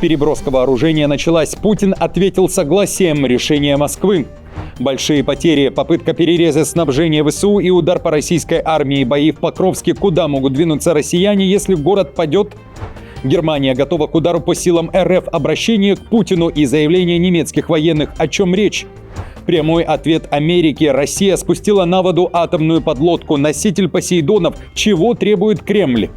Переброска вооружения началась. Путин ответил согласием. Решение Москвы. Большие потери, попытка перереза снабжения ВСУ и удар по российской армии. Бои в Покровске. Куда могут двинуться россияне, если город падет? Германия готова к удару по силам РФ. Обращение к Путину и заявление немецких военных. О чем речь? Прямой ответ Америки. Россия спустила на воду атомную подлодку. Носитель Посейдонов. Чего требует Кремль?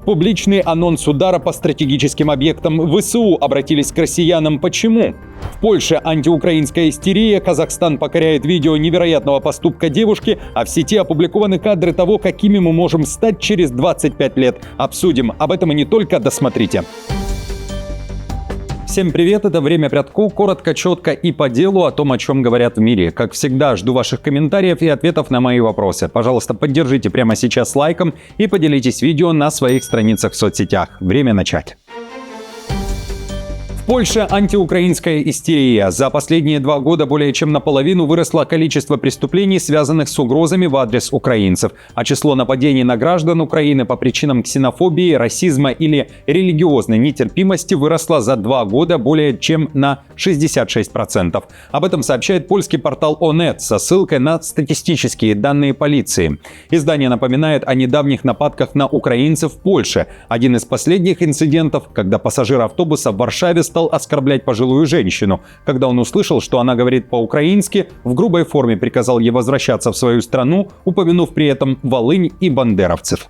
Публичный анонс удара по стратегическим объектам. ВСУ обратились к россиянам. Почему? В Польше антиукраинская истерия. Казахстан покоряет видео невероятного поступка девушки, а в сети опубликованы кадры того, какими мы можем стать через 25 лет. Обсудим. Об этом и не только. Досмотрите. Всем привет, это «Время Прядку». Коротко, четко и по делу о том, о чем говорят в мире. Как всегда, жду ваших комментариев и ответов на мои вопросы. Пожалуйста, поддержите прямо сейчас лайком и поделитесь видео на своих страницах в соцсетях. Время начать. В Польше антиукраинская истерия. За последние 2 года более чем наполовину выросло количество преступлений, связанных с угрозами в адрес украинцев, а число нападений на граждан Украины по причинам ксенофобии, расизма или религиозной нетерпимости выросло за 2 года более чем на 66%. Об этом сообщает польский портал Onet со ссылкой на статистические данные полиции. Издание напоминает о недавних нападках на украинцев в Польше. Один из последних инцидентов, когда пассажир автобуса в Варшаве стал оскорблять пожилую женщину. Когда он услышал, что она говорит по-украински, в грубой форме приказал ей возвращаться в свою страну, упомянув при этом Волынь и бандеровцев.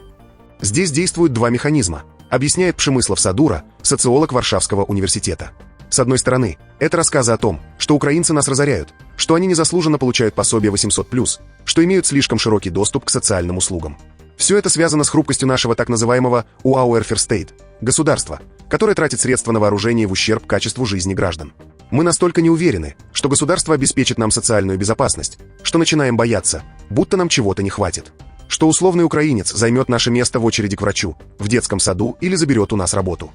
Здесь действуют 2 механизма, объясняет Пшемыслав Садура, социолог Варшавского университета. С одной стороны, это рассказы о том, что украинцы нас разоряют, что они незаслуженно получают пособие 800+, что имеют слишком широкий доступ к социальным услугам. Все это связано с хрупкостью нашего так называемого «Welfare-State» — государства, которое тратит средства на вооружение в ущерб качеству жизни граждан. Мы настолько не уверены, что государство обеспечит нам социальную безопасность, что начинаем бояться, будто нам чего-то не хватит. Что условный украинец займет наше место в очереди к врачу, в детском саду или заберет у нас работу.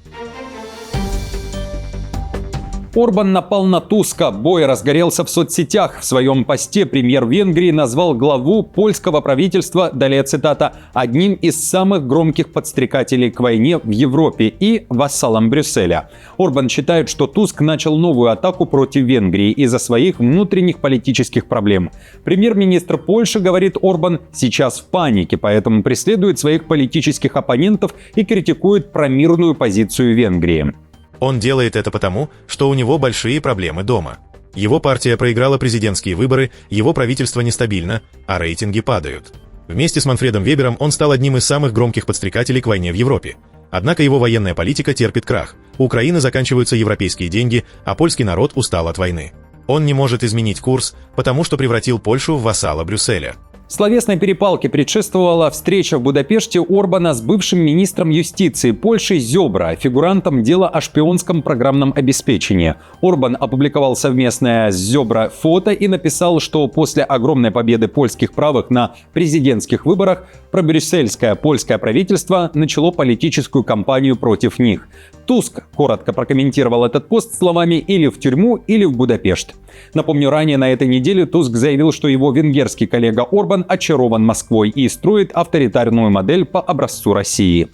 Орбан напал на Туска. Бой разгорелся в соцсетях. В своем посте премьер Венгрии назвал главу польского правительства, далее цитата, «одним из самых громких подстрекателей к войне в Европе и вассалом Брюсселя». Орбан считает, что Туск начал новую атаку против Венгрии из-за своих внутренних политических проблем. Премьер-министр Польши, говорит Орбан, сейчас в панике, поэтому преследует своих политических оппонентов и критикует промирную позицию Венгрии. Он делает это потому, что у него большие проблемы дома. Его партия проиграла президентские выборы, его правительство нестабильно, а рейтинги падают. Вместе с Манфредом Вебером он стал одним из самых громких подстрекателей к войне в Европе. Однако его военная политика терпит крах. У Украины заканчиваются европейские деньги, а польский народ устал от войны. Он не может изменить курс, потому что превратил Польшу в вассала Брюсселя. Словесной перепалке предшествовала встреча в Будапеште Орбана с бывшим министром юстиции Польши Зёбро, фигурантом дела о шпионском программном обеспечении. Орбан опубликовал совместное с Зёбро фото и написал, что после огромной победы польских правых на президентских выборах пробрюссельское польское правительство начало политическую кампанию против них. Туск коротко прокомментировал этот пост словами «или в тюрьму, или в Будапешт». Напомню, ранее на этой неделе Туск заявил, что его венгерский коллега Орбан очарован Москвой и строит авторитарную модель по образцу России.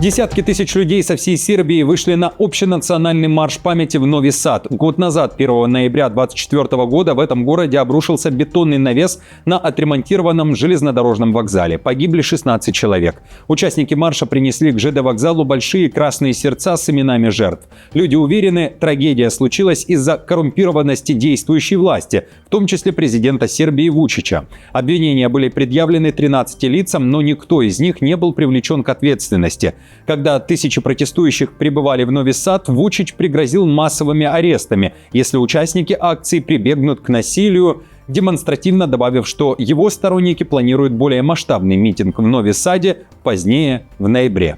Десятки тысяч людей со всей Сербии вышли на общенациональный марш памяти в Нови Сад. Год назад, 1 ноября 2024 года, в этом городе обрушился бетонный навес на отремонтированном железнодорожном вокзале. Погибли 16 человек. Участники марша принесли к ЖД-вокзалу большие красные сердца с именами жертв. Люди уверены, трагедия случилась из-за коррумпированности действующей власти, в том числе президента Сербии Вучича. Обвинения были предъявлены 13 лицам, но никто из них не был привлечен к ответственности. Когда тысячи протестующих прибывали в Нови Сад, Вучич пригрозил массовыми арестами, если участники акции прибегнут к насилию, демонстративно добавив, что его сторонники планируют более масштабный митинг в Нови Саде позднее, в ноябре.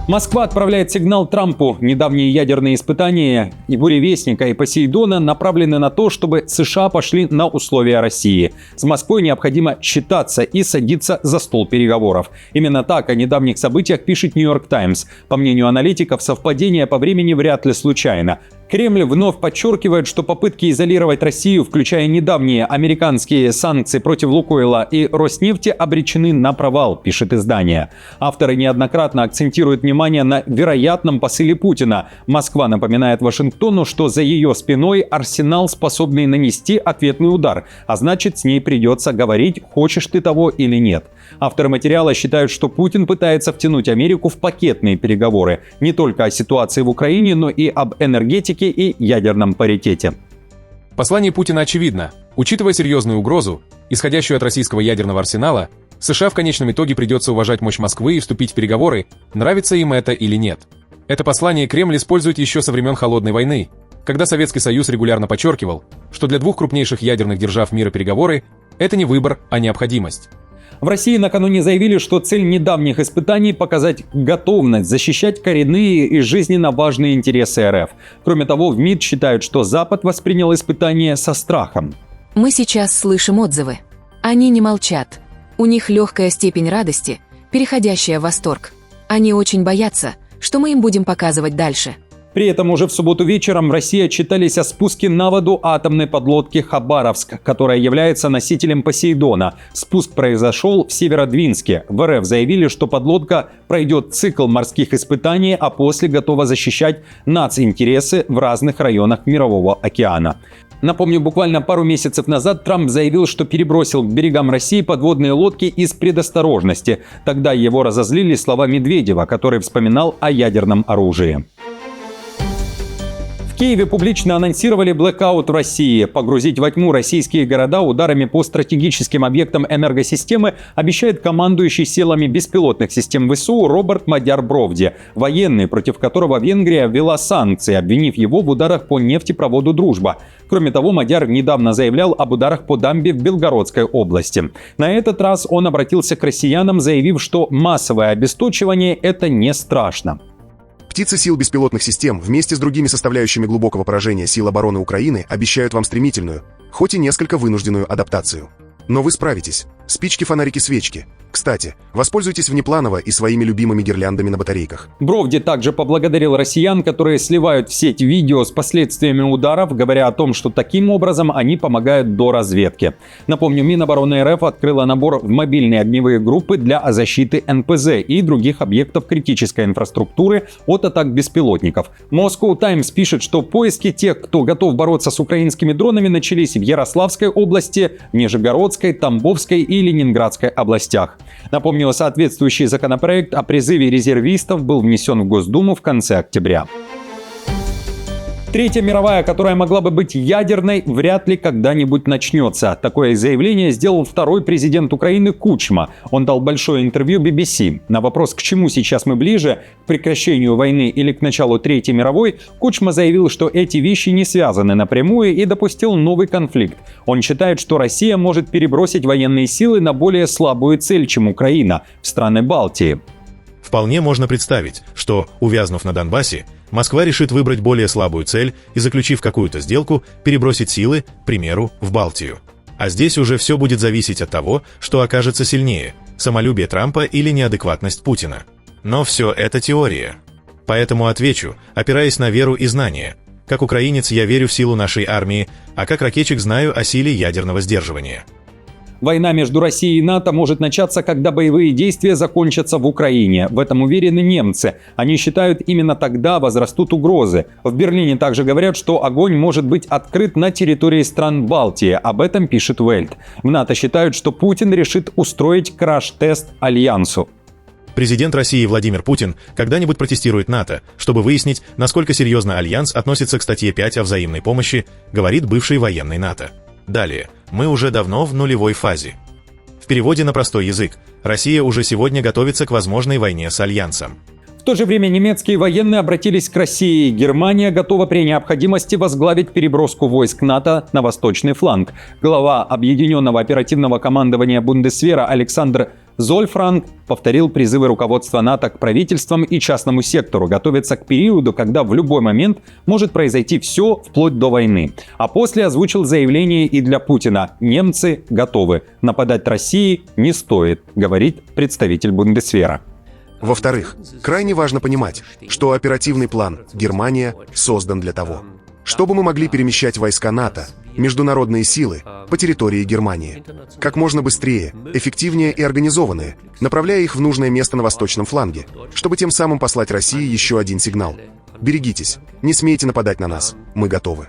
Москва отправляет сигнал Трампу. Недавние ядерные испытания и буревестника, и Посейдона направлены на то, чтобы США пошли на условия России. С Москвой необходимо считаться и садиться за стол переговоров. Именно так о недавних событиях пишет Нью-Йорк Таймс. По мнению аналитиков, совпадение по времени вряд ли случайно. Кремль вновь подчеркивает, что попытки изолировать Россию, включая недавние американские санкции против Лукойла и Роснефти, обречены на провал, пишет издание. Авторы неоднократно акцентируют внимание на вероятном посыле Путина. Москва напоминает Вашингтону, что за ее спиной арсенал, способный нанести ответный удар, а значит, с ней придется говорить, хочешь ты того или нет. Авторы материала считают, что Путин пытается втянуть Америку в пакетные переговоры не только о ситуации в Украине, но и об энергетике и ядерном паритете. Послание Путина очевидно. Учитывая серьезную угрозу, исходящую от российского ядерного арсенала, США в конечном итоге придется уважать мощь Москвы и вступить в переговоры, нравится им это или нет. Это послание Кремль использует еще со времен Холодной войны, когда Советский Союз регулярно подчеркивал, что для двух крупнейших ядерных держав мира переговоры – это не выбор, а необходимость. В России накануне заявили, что цель недавних испытаний – показать готовность защищать коренные и жизненно важные интересы РФ. Кроме того, в МИД считают, что Запад воспринял испытания со страхом. Мы сейчас слышим отзывы. Они не молчат. У них легкая степень радости, переходящая в восторг. Они очень боятся, что мы им будем показывать дальше. При этом уже в субботу вечером в России отчитались о спуске на воду атомной подлодки «Хабаровск», которая является носителем «Посейдона». Спуск произошел в Северодвинске. В РФ заявили, что подлодка пройдет цикл морских испытаний, а после готова защищать нацинтересы в разных районах Мирового океана. Напомню, буквально пару месяцев назад Трамп заявил, что перебросил к берегам России подводные лодки из предосторожности. Тогда его разозлили слова Медведева, который вспоминал о ядерном оружии. В Киеве публично анонсировали блэкаут в России. Погрузить во тьму российские города ударами по стратегическим объектам энергосистемы обещает командующий силами беспилотных систем ВСУ Роберт Мадяр Бровди, военный, против которого Венгрия ввела санкции, обвинив его в ударах по нефтепроводу «Дружба». Кроме того, Мадяр недавно заявлял об ударах по дамбе в Белгородской области. На этот раз он обратился к россиянам, заявив, что массовое обесточивание – это не страшно. Птицы сил беспилотных систем вместе с другими составляющими глубокого поражения сил обороны Украины обещают вам стремительную, хоть и несколько вынужденную адаптацию. Но вы справитесь. Спички, фонарики, свечки. Кстати, воспользуйтесь внепланово и своими любимыми гирляндами на батарейках. Бровди также поблагодарил россиян, которые сливают в сеть видео с последствиями ударов, говоря о том, что таким образом они помогают до разведки. Напомню, Минобороны РФ открыла набор в мобильные огневые группы для защиты НПЗ и других объектов критической инфраструктуры от атак беспилотников. Moscow Times пишет, что поиски тех, кто готов бороться с украинскими дронами, начались в Ярославской области, Нижегородской, Тамбовской и Ленинградской областях. Напомню, соответствующий законопроект о призыве резервистов был внесен в Госдуму в конце октября. Третья мировая, которая могла бы быть ядерной, вряд ли когда-нибудь начнется. Такое заявление сделал второй президент Украины Кучма. Он дал большое интервью BBC. На вопрос, к чему сейчас мы ближе, к прекращению войны или к началу Третьей мировой, Кучма заявил, что эти вещи не связаны напрямую и допустил новый конфликт. Он считает, что Россия может перебросить военные силы на более слабую цель, чем Украина, в страны Балтии. Вполне можно представить, что, увязнув на Донбассе, Москва решит выбрать более слабую цель и, заключив какую-то сделку, перебросить силы, к примеру, в Балтию. А здесь уже все будет зависеть от того, что окажется сильнее – самолюбие Трампа или неадекватность Путина. Но все это теория. Поэтому отвечу, опираясь на веру и знания. Как украинец я верю в силу нашей армии, а как ракетчик знаю о силе ядерного сдерживания. Война между Россией и НАТО может начаться, когда боевые действия закончатся в Украине. В этом уверены немцы. Они считают, именно тогда возрастут угрозы. В Берлине также говорят, что огонь может быть открыт на территории стран Балтии. Об этом пишет Welt. В НАТО считают, что Путин решит устроить краш-тест Альянсу. Президент России Владимир Путин когда-нибудь протестирует НАТО, чтобы выяснить, насколько серьезно Альянс относится к статье 5 о взаимной помощи, говорит бывший военный НАТО. Далее. Мы уже давно в нулевой фазе. В переводе на простой язык, Россия уже сегодня готовится к возможной войне с Альянсом. В то же время немецкие военные обратились к России. Германия готова при необходимости возглавить переброску войск НАТО на восточный фланг. Глава Объединенного оперативного командования Бундесвера Александр Зольфранг повторил призывы руководства НАТО к правительствам и частному сектору готовиться к периоду, когда в любой момент может произойти все, вплоть до войны. А после озвучил заявление и для Путина: немцы готовы, нападать России не стоит, говорит представитель Бундесвера. Во-вторых, крайне важно понимать, что оперативный план «Германия» создан для того, чтобы мы могли перемещать войска НАТО, международные силы, по территории Германии. Как можно быстрее, эффективнее и организованнее, направляя их в нужное место на восточном фланге, чтобы тем самым послать России еще один сигнал. Берегитесь, не смейте нападать на нас, мы готовы.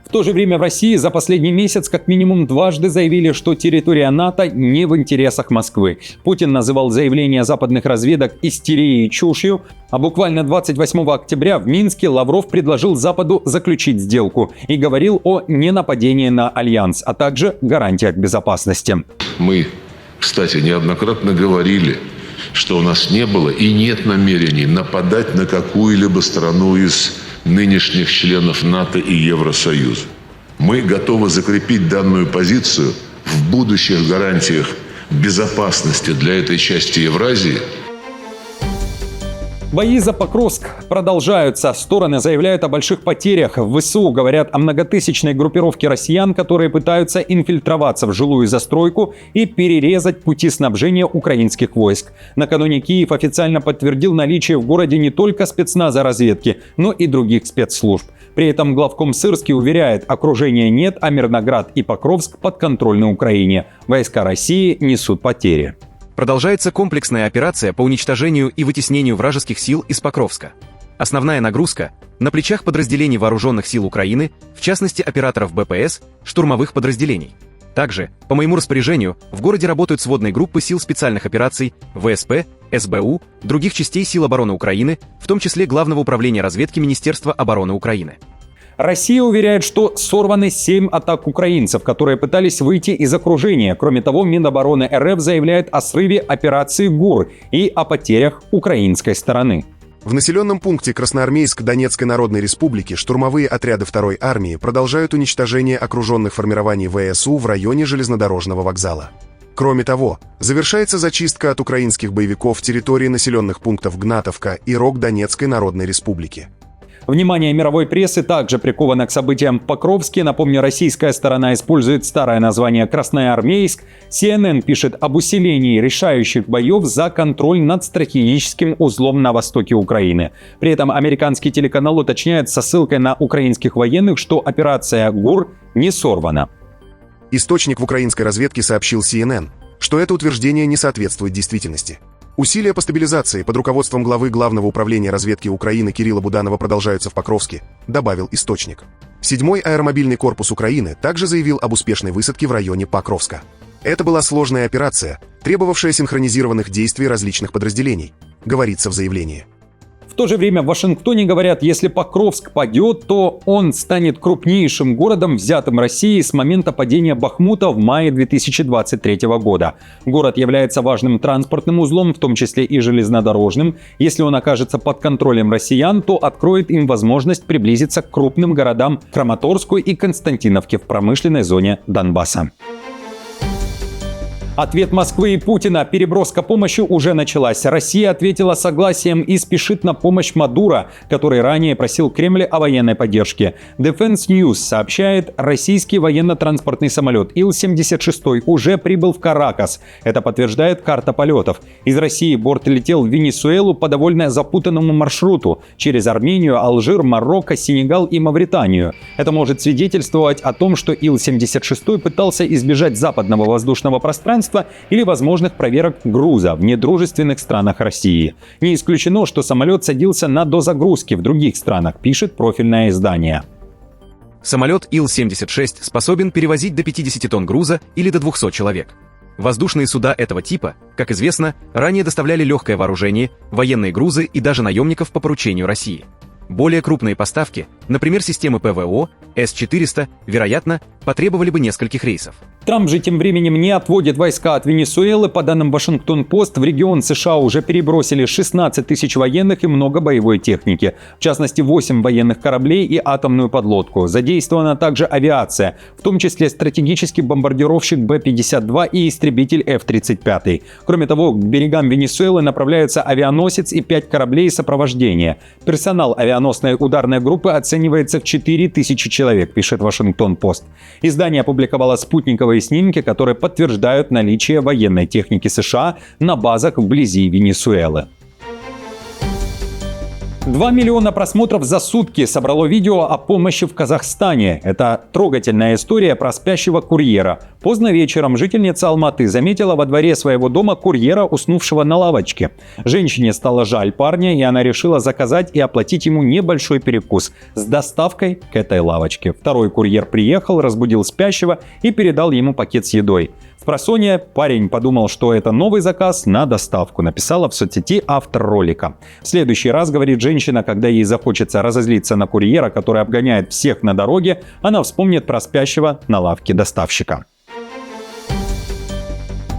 В то же время в России за последний месяц как минимум дважды заявили, что территория НАТО не в интересах Москвы. Путин называл заявления западных разведок истерией и чушью, а буквально 28 октября в Минске Лавров предложил Западу заключить сделку и говорил о ненападении на Альянс, а также гарантиях безопасности. Мы, кстати, неоднократно говорили, что у нас не было и нет намерений нападать на какую-либо страну из нынешних членов НАТО и Евросоюза. Мы готовы закрепить данную позицию в будущих гарантиях безопасности для этой части Евразии. Бои за Покровск продолжаются. Стороны заявляют о больших потерях. В ВСУ говорят о многотысячной группировке россиян, которые пытаются инфильтроваться в жилую застройку и перерезать пути снабжения украинских войск. Накануне Киев официально подтвердил наличие в городе не только спецназа разведки, но и других спецслужб. При этом главком Сырский уверяет, окружения нет, а Мирноград и Покровск подконтрольны Украине. Войска России несут потери. Продолжается комплексная операция по уничтожению и вытеснению вражеских сил из Покровска. Основная нагрузка на плечах подразделений вооруженных сил Украины, в частности операторов БПС, штурмовых подразделений. Также, по моему распоряжению, в городе работают сводные группы сил специальных операций ВСП, СБУ, других частей сил обороны Украины, в том числе Главного управления разведки Министерства обороны Украины. Россия уверяет, что сорваны 7 атак украинцев, которые пытались выйти из окружения. Кроме того, Минобороны РФ заявляет о срыве операции ГУР и о потерях украинской стороны. В населенном пункте Красноармейск Донецкой Народной Республики штурмовые отряды 2-й армии продолжают уничтожение окруженных формирований ВСУ в районе железнодорожного вокзала. Кроме того, завершается зачистка от украинских боевиков территории населенных пунктов Гнатовка и Рог Донецкой Народной Республики. Внимание мировой прессы также приковано к событиям в Покровске. Напомню, российская сторона использует старое название Красноармейск. CNN пишет об усилении решающих боев за контроль над стратегическим узлом на востоке Украины. При этом американский телеканал уточняет со ссылкой на украинских военных, что операция ГУР не сорвана. Источник в украинской разведке сообщил CNN, что это утверждение не соответствует действительности. Усилия по стабилизации под руководством главы Главного управления разведки Украины Кирилла Буданова продолжаются в Покровске, добавил источник. 7-й аэромобильный корпус Украины также заявил об успешной высадке в районе Покровска. Это была сложная операция, требовавшая синхронизированных действий различных подразделений, говорится в заявлении. В то же время в Вашингтоне говорят, если Покровск падет, то он станет крупнейшим городом, взятым Россией с момента падения Бахмута в мае 2023 года. Город является важным транспортным узлом, в том числе и железнодорожным. Если он окажется под контролем россиян, то откроет им возможность приблизиться к крупным городам Краматорску и Константиновке в промышленной зоне Донбасса. Ответ Москвы и Путина. Переброска помощи уже началась. Россия ответила согласием и спешит на помощь Мадуро, который ранее просил Кремль о военной поддержке. Defense News сообщает, российский военно-транспортный самолет Ил-76 уже прибыл в Каракас. Это подтверждает карта полетов. Из России борт летел в Венесуэлу по довольно запутанному маршруту через Армению, Алжир, Марокко, Сенегал и Мавританию. Это может свидетельствовать о том, что Ил-76 пытался избежать западного воздушного пространства или возможных проверок груза в недружественных странах России. Не исключено, что самолет садился на дозагрузке в других странах, пишет профильное издание. Самолет Ил-76 способен перевозить до 50 тонн груза или до 200 человек. Воздушные суда этого типа, как известно, ранее доставляли легкое вооружение, военные грузы и даже наемников по поручению России. Более крупные поставки, например, системы ПВО, С-400, вероятно, потребовали бы нескольких рейсов. Трамп же тем временем не отводит войска от Венесуэлы. По данным Вашингтон-Пост, в регион США уже перебросили 16 тысяч военных и много боевой техники. В частности, 8 военных кораблей и атомную подлодку. Задействована также авиация, в том числе стратегический бомбардировщик Б-52 и истребитель F-35. Кроме того, к берегам Венесуэлы направляются авианосец и 5 кораблей сопровождения. Персонал авианосной ударной группы оценивается в 4000 человек, пишет Вашингтон-Пост. Издание опубликовало спутниковые снимки, которые подтверждают наличие военной техники США на базах вблизи Венесуэлы. 2 миллиона просмотров за сутки собрало видео о помощи в Казахстане. Это трогательная история про спящего курьера. Поздно вечером жительница Алматы заметила во дворе своего дома курьера, уснувшего на лавочке. Женщине стало жаль парня, и она решила заказать и оплатить ему небольшой перекус с доставкой к этой лавочке. Второй курьер приехал, разбудил спящего и передал ему пакет с едой. Впросонье парень подумал, что это новый заказ на доставку, написала в соцсети автор ролика. В следующий раз, говорит женщина, когда ей захочется разозлиться на курьера, который обгоняет всех на дороге, она вспомнит про спящего на лавке доставщика.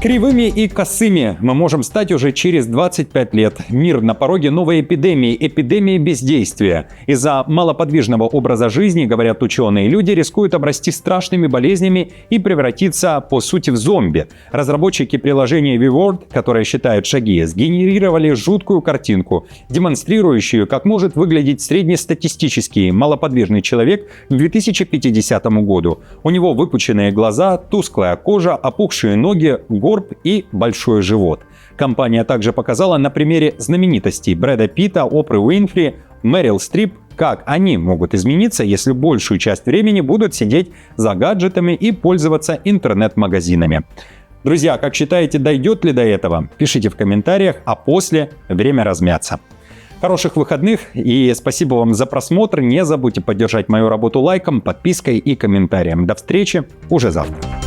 Кривыми и косыми мы можем стать уже через 25 лет. Мир на пороге новой эпидемии – эпидемии бездействия. Из-за малоподвижного образа жизни, говорят ученые, люди рискуют обрасти страшными болезнями и превратиться, по сути, в зомби. Разработчики приложения WeWord, которое считает шаги, сгенерировали жуткую картинку, демонстрирующую, как может выглядеть среднестатистический малоподвижный человек к 2050 году. У него выпученные глаза, тусклая кожа, опухшие ноги, горб и большой живот. Компания также показала на примере знаменитостей Брэда Питта, Опры Уинфри, Мэрил Стрип, как они могут измениться, если большую часть времени будут сидеть за гаджетами и пользоваться интернет-магазинами. Друзья, как считаете, дойдет ли до этого? Пишите в комментариях, а после время размяться. Хороших выходных и спасибо вам за просмотр. Не забудьте поддержать мою работу лайком, подпиской и комментарием. До встречи уже завтра.